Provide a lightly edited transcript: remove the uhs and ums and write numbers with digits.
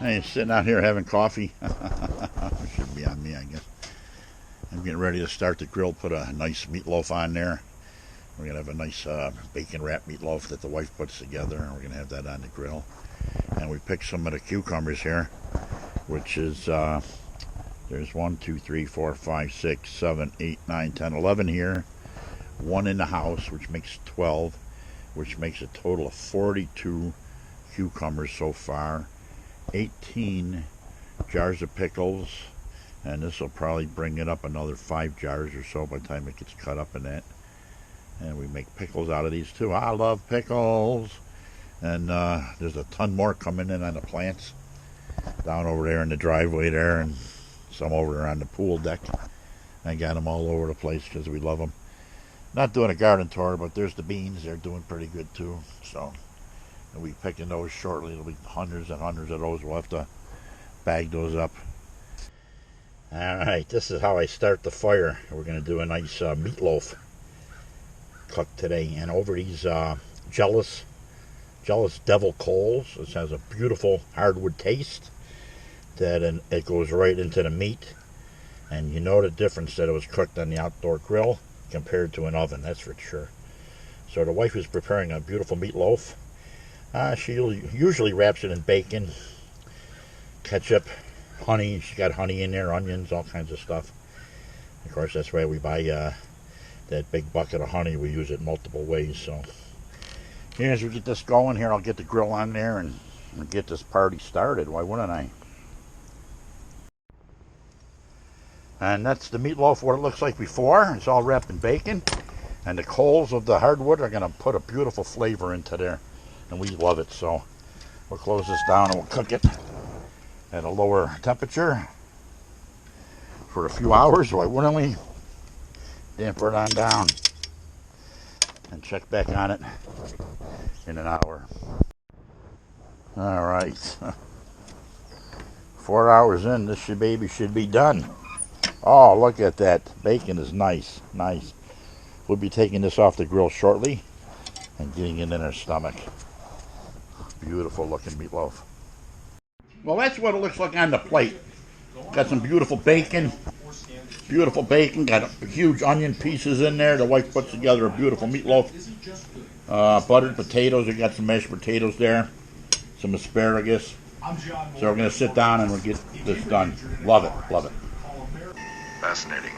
Hey, sitting out here having coffee. Should be on me, I guess. I'm getting ready to start the grill. Put a nice meatloaf on there. We're gonna have a nice bacon wrap meatloaf that the wife puts together, and we're gonna have that on the grill. And we picked some of the cucumbers here, which is there's 1, 2, 3, 4, 5, 6, 7, 8, 9, 10, 11 here. One in the house, which makes 12, which makes a total of 42 cucumbers so far. 18 jars of pickles, and this will probably bring it up another 5 jars or so by the time it gets cut up in that. And we make pickles out of these too. I love pickles. And there's a ton more coming in on the plants down over there in the driveway there, and some over there on the pool deck. I got them all over the place because we love them. Not doing a garden tour, but there's the beans. They're doing pretty good too. So we'll be picking those shortly. There'll be hundreds and hundreds of those. We'll have to bag those up. Alright, this is how I start the fire. We're going to do a nice meatloaf cook today. And over these jealous devil coals, this has a beautiful hardwood taste that it goes right into the meat. And you know the difference that it was cooked on the outdoor grill compared to an oven, that's for sure. So the wife is preparing a beautiful meatloaf. She usually wraps it in bacon, ketchup, honey. She got honey in there, onions, all kinds of stuff. Of course, that's why we buy that big bucket of honey. We use it multiple ways. So here, as we get this going here, I'll get the grill on there and get this party started. Why wouldn't I? And that's the meatloaf, what it looks like before. It's all wrapped in bacon. And the coals of the hardwood are going to put a beautiful flavor into there. And we love it, so we'll close this down and we'll cook it at a lower temperature for a few hours. Why wouldn't we? Damper it on down and check back on it in an hour. All right. 4 hours in, this baby should be done. Oh, look at that. Bacon is nice. Nice. We'll be taking this off the grill shortly and getting it in our stomach. Beautiful looking meatloaf. Well, that's what it looks like on the plate. Got some beautiful bacon. Beautiful bacon. Got huge onion pieces in there. The wife puts together a beautiful meatloaf. Buttered potatoes. We got some mashed potatoes there. Some asparagus. So we're going to sit down and we'll get this done. Love it. Love it. Fascinating.